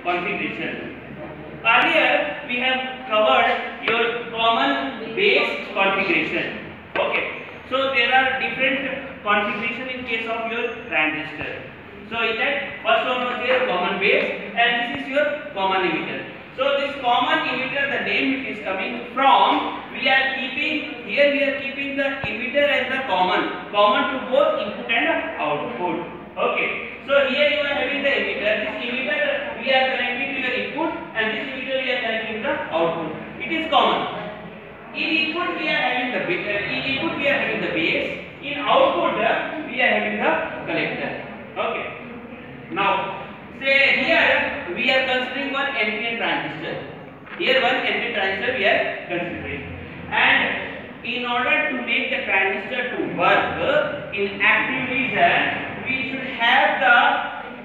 configuration. Earlier we have covered your common base configuration. Okay. So there are different configuration in case of your transistor. So in that first one was your common base and this is your common emitter. So this common emitter, the name it is coming from, we are keeping the emitter as the common to both input and output. Okay. So here you are having the emitter. This emitter we are connecting to your input and this emitter we are connecting to the output. It is common. In input we are having the base. In output we are having the collector. Okay. Now say here we are considering one NPN transistor. Here one NPN transistor we are considering. And in order to make the transistor to work in active region, we should have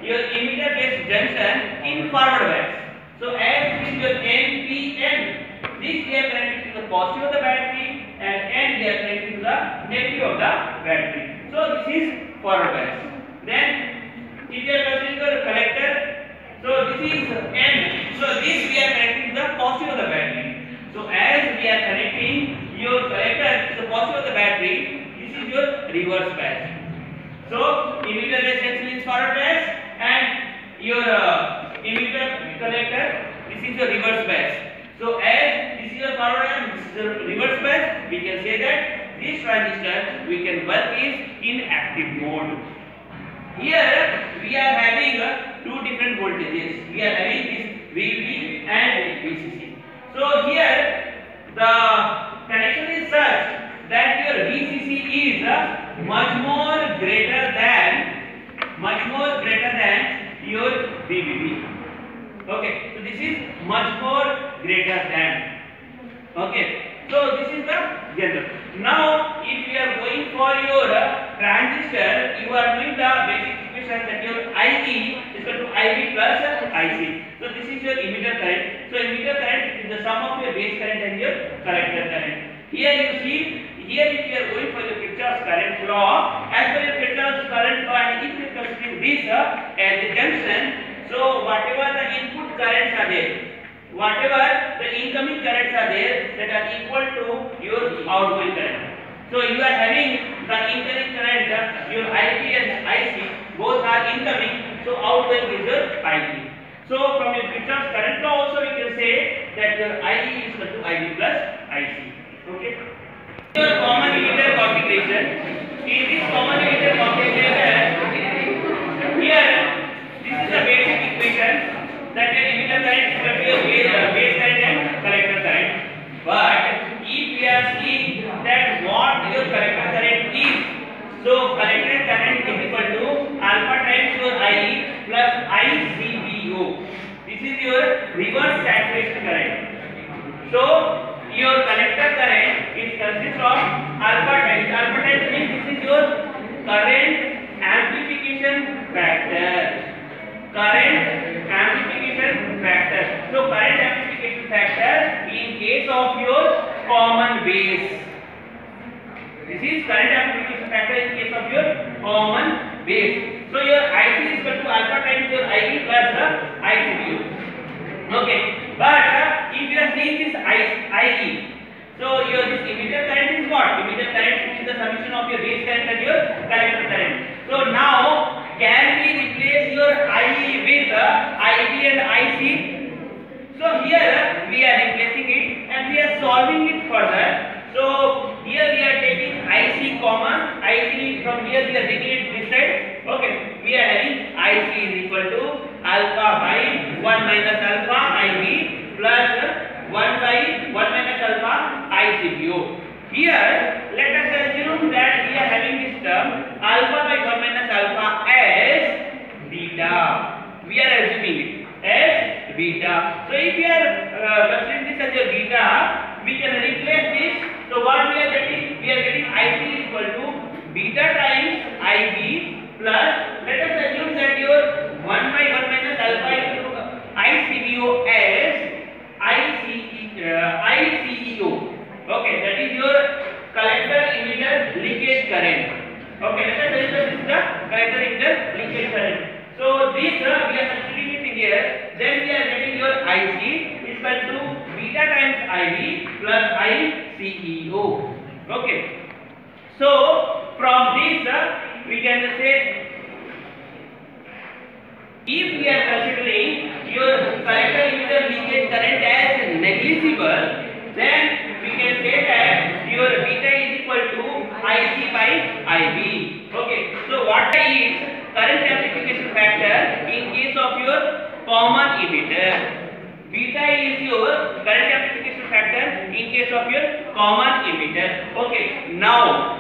your emitter base junction in forward bias. So as this is your NPN, this we are connected to the positive of the battery and N we are connected to the negative of the battery. So this is forward bias. Then if you are considering the collector, so this is N. So this we are connecting to the positive of the battery. So as we are connecting your collector to the positive of the battery, this is your reverse bias. So emitter base junction is forward bias and your emitter collector, this is your reverse bias. So as this is your forward bias, this is your reverse bias, we can say that this transistor we can work is in active mode. Here we are having two different voltages. We are having this VV and VCC. So here the connection is such that your VCC is much more greater than your VVB. Okay, so this is much more greater than. Okay, so this is the general. Now if you are going for your transistor, you are doing the basic equation that your IE is equal to IB plus IC. So this is your emitter current. So emitter current is the sum of your base current and your collector current. Here you see, here if you are going for your Kirchhoff's current law, as per your Kirchhoff's current law, and if you are considering this as a junction, so whatever the input currents are there, whatever the incoming currents are there, that are equal to your outgoing current. So you are having the incoming current, your IP and IC, both are incoming, so outgoing is your IP. So from your Kirchhoff's current law also we can say that your IE is equal to IB plus IC. Okay. Your common emitter configuration. In this common emitter configuration, here this is the basic equation that your emitter current is equal to your base current and collector current. But if we are seeing that what your collector current is, so collector current is equal to alpha times your IE plus ICBO. This is your reverse saturation current. So your collector current is consists of alpha times. Alpha times means this is your current amplification factor. Current amplification factor. So current amplification factor in case of your common base. This is current amplification factor in case of your common base. So your IC is equal to alpha times your IE plus the ICBO. Okay, but if you are seeing this IE, so your this emitter current is what? Emitter current is the summation of your base current and your collector current. So now can we replace your IE with IB and IC? So here we are replacing it and we are solving it further. So here we are taking IC common, IC from here we are taking it this side. Okay, we are having IC is equal to alpha by 1 minus alpha IB plus 1 by 1 minus alpha ICBO. Here let us assume that we are having this term alpha by 1 minus alpha as beta. We are assuming it as beta. So if we are considering this as your beta, we can replace this. So what we are getting? We are getting IC is equal to beta times IB plus, let us assume that your 1 by 1 minus alpha into ICBO as ICEO. Okay, that is your collector emitter leakage current. Okay, let us assume this is the collector emitter leakage current. So this we are substituting it here. Then we IC is equal to beta times IB plus ICEO. Okay. So from this we can say, if we are considering your collector emitter leakage current as negligible, then we can say that your beta is equal to IC by IB. Okay. So what is current amplification factor in case of your common emitter? Beta is your current amplification factor in case of your common emitter. Okay. Now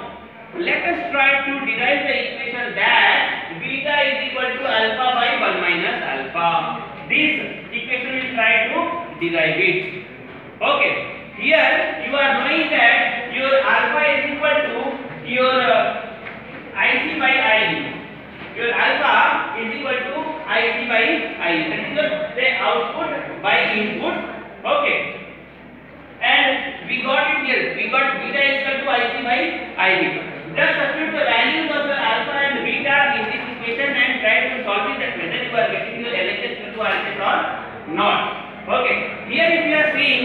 let us try to derive the equation that beta is equal to alpha by 1 minus alpha. This equation we will try to derive it. Okay. Here you are knowing that your alpha is equal to your IC by IB. Your alpha is equal to IC by IB. That is your say output by input. Okay. And we got it here. We got beta is equal to IC by IB. Just substitute the values of the alpha and beta in this equation and try to solve it, that whether you are getting your LHS into RHS or not. Okay. Here if you are seeing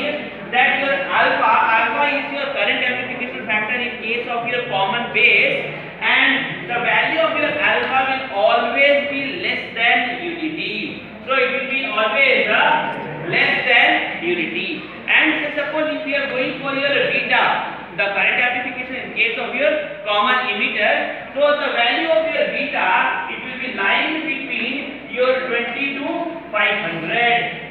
that your alpha is your current amplification factor in case of your common base, and the value of your alpha will always be less than unity. So it will be always less than unity. And suppose if you are going for your beta, the current amplification in case of your common emitter, so the value of your beta, it will be lying between your 20 to 500.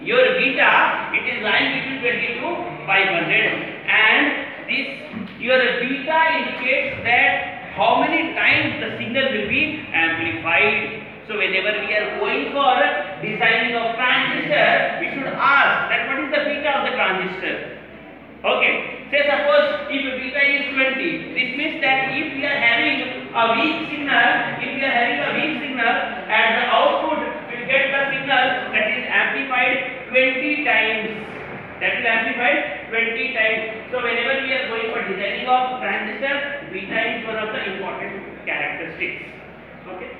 Your beta, it is lying between 20 to 500, and this your beta indicates that how many times the signal will be amplified. So whenever we are going for designing of transistor, we should ask that what is the beta of the transistor. Okay. Say suppose if beta is 20, this means that if we are having a weak signal, at the output we will get the signal that is amplified 20 times. So whenever we are going for designing of transistor, beta is one of the important characteristics. Okay.